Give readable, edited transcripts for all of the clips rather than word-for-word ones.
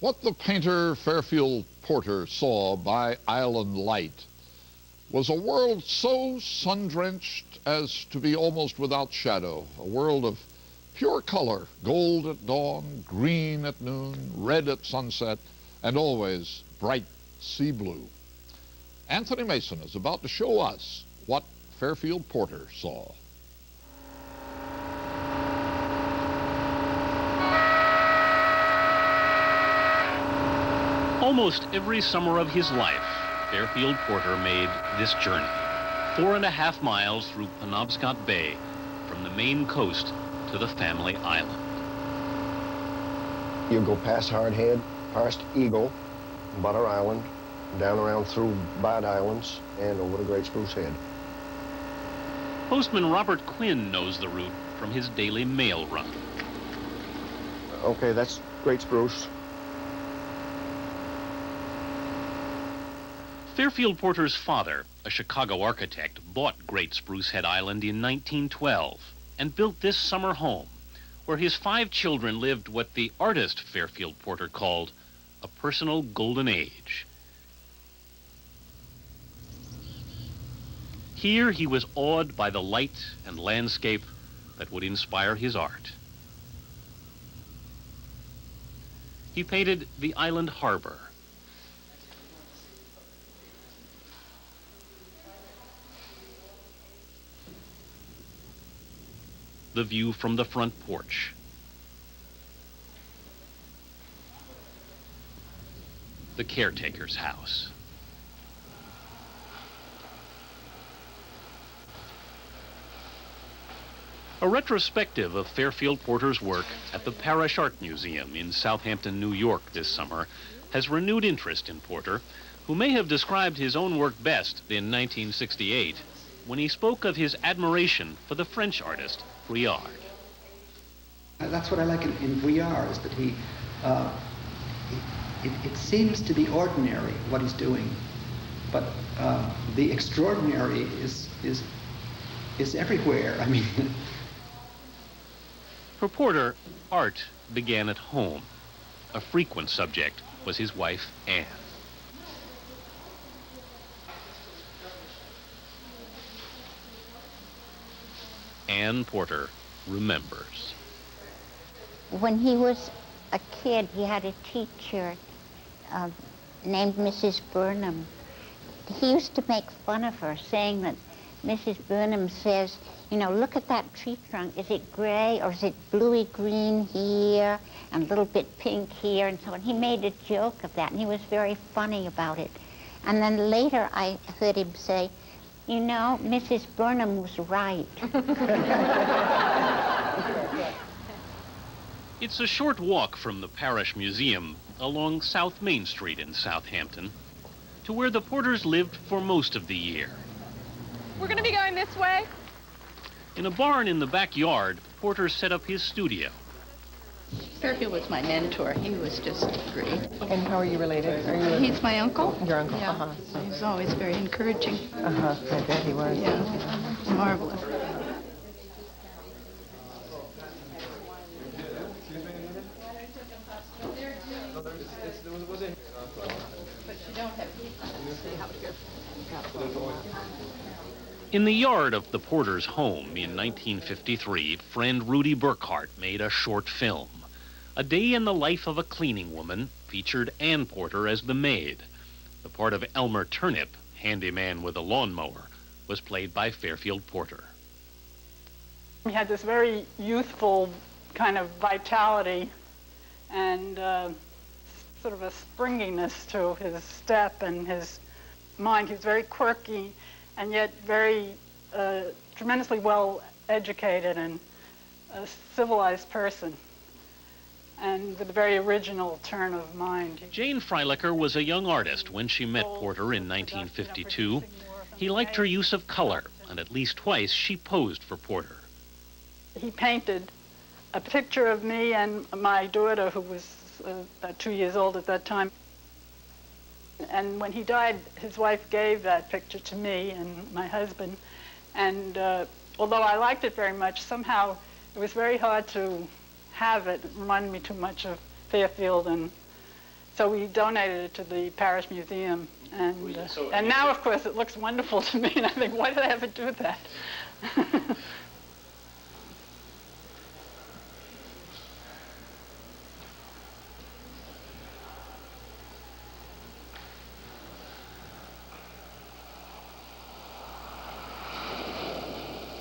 What the painter Fairfield Porter saw by island light was a world so sun-drenched as to be almost without shadow, a world of pure color, gold at dawn, green at noon, red at sunset, and always bright sea blue. Anthony Mason is about to show us what Fairfield Porter saw. Almost every summer of his life, Fairfield Porter made this journey, 4.5 miles through Penobscot Bay, from the Maine coast to the family island. You go past Hard Head, past Eagle, Butter Island, down around through Bad Islands, and over to Great Spruce Head. Postman Robert Quinn knows the route from his daily mail run. Okay, that's Great Spruce. Fairfield Porter's father, a Chicago architect, bought Great Spruce Head Island in 1912 and built this summer home, where his 5 children lived what the artist Fairfield Porter called a personal golden age. Here he was awed by the light and landscape that would inspire his art. He painted the island harbor, the view from the front porch, the caretaker's house, a retrospective of Fairfield Porter's work at the Parish Art Museum in Southampton, New York this summer has renewed interest in Porter, who may have described his own work best in 1968 when he spoke of his admiration for the French artist Vuillard. That's what I like in Vuillard, is that it seems to be ordinary what he's doing, but the extraordinary is everywhere. I mean. For Porter, art began at home. A frequent subject was his wife, Anne. Anne Porter remembers. When he was a kid, he had a teacher named Mrs. Burnham. He used to make fun of her, saying that Mrs. Burnham says, you know, look at that tree trunk. Is it gray or is it bluey green here and a little bit pink here and so on? He made a joke of that, and he was very funny about it. And then later I heard him say, you know, Mrs. Burnham was right. It's a short walk from the Parish Museum along South Main Street in Southampton to where the Porters lived for most of the year. We're going to be going this way. In a barn in the backyard, Porter set up his studio. Fairfield was my mentor. He was just great. And how are you related? He's my uncle. Your uncle? Yeah. Uh-huh. He was always very encouraging. Uh-huh. I bet he was. Yeah. Marvelous. In the yard of the Porters' home in 1953, friend Rudy Burkhart made a short film. A Day in the Life of a Cleaning Woman featured Anne Porter as the maid. The part of Elmer Turnip, handyman with a lawnmower, was played by Fairfield Porter. He had this very youthful kind of vitality and sort of a springiness to his step and his mind. He was very quirky and yet very tremendously well educated and a civilized person, and with a very original turn of mind. Jane Freilecker was a young artist when she met Porter in 1952. He liked her use of color, and at least twice she posed for Porter. He painted a picture of me and my daughter, who was about 2 years old at that time. And when he died, his wife gave that picture to me and my husband. And although I liked it very much, somehow it was very hard to have it. It reminded me too much of Fairfield, and So we donated it to the parish museum. And now, of course, it looks wonderful to me, and I think, why did I ever do that?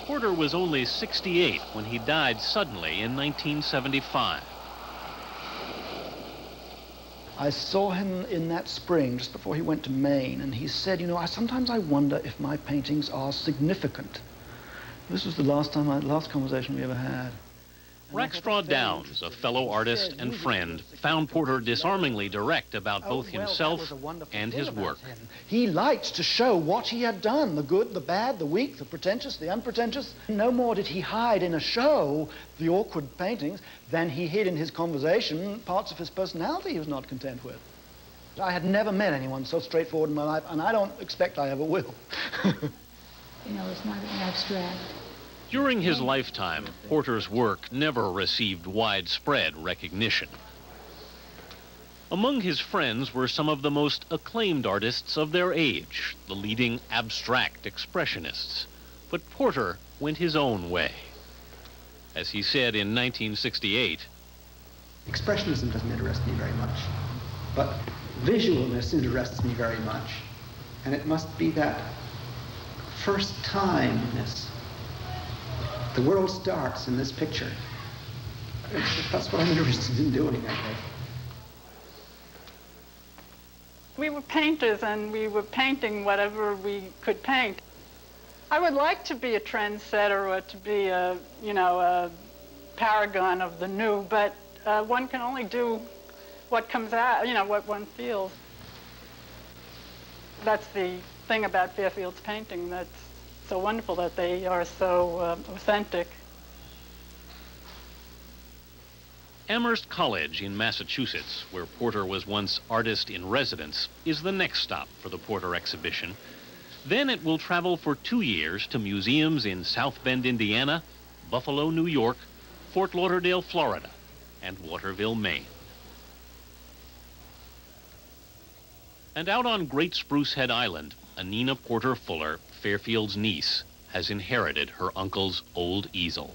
Porter was only 68 when he died suddenly in 1975. I saw him in that spring, just before he went to Maine, and he said, you know, sometimes I wonder if my paintings are significant. This was the last conversation we ever had. Rackstraw Downs, a fellow artist and friend, found Porter disarmingly direct about both himself and his work. He liked to show what he had done, the good, the bad, the weak, the pretentious, the unpretentious. No more did he hide in a show the awkward paintings than he hid in his conversation parts of his personality he was not content with. I had never met anyone so straightforward in my life, and I don't expect I ever will. You know, it's not an abstract. During his lifetime, Porter's work never received widespread recognition. Among his friends were some of the most acclaimed artists of their age, the leading abstract expressionists. But Porter went his own way. As he said in 1968, Expressionism doesn't interest me very much, but visualness interests me very much. And it must be that first timeness. The world starts in this picture. That's what I'm interested in doing, I think. We were painters, and we were painting whatever we could paint. I would like to be a trendsetter or to be a paragon of the new, but one can only do what comes out, what one feels. That's the thing about Fairfield's painting that's so wonderful, that they are so authentic. Amherst College in Massachusetts, where Porter was once artist in residence, is the next stop for the Porter exhibition. Then it will travel for 2 years to museums in South Bend, Indiana, Buffalo, New York, Fort Lauderdale, Florida, and Waterville, Maine. And out on Great Spruce Head Island, Anina Porter Fuller, Fairfield's niece, has inherited her uncle's old easel.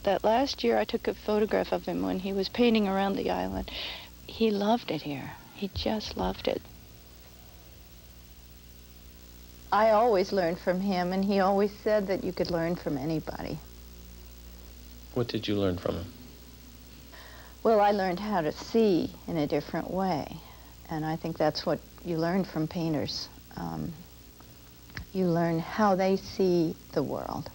That last year I took a photograph of him when he was painting around the island. He loved it here. He just loved it. I always learned from him, and he always said that you could learn from anybody. What did you learn from him? Well, I learned how to see in a different way, and I think that's what you learn from painters. You learn how they see the world.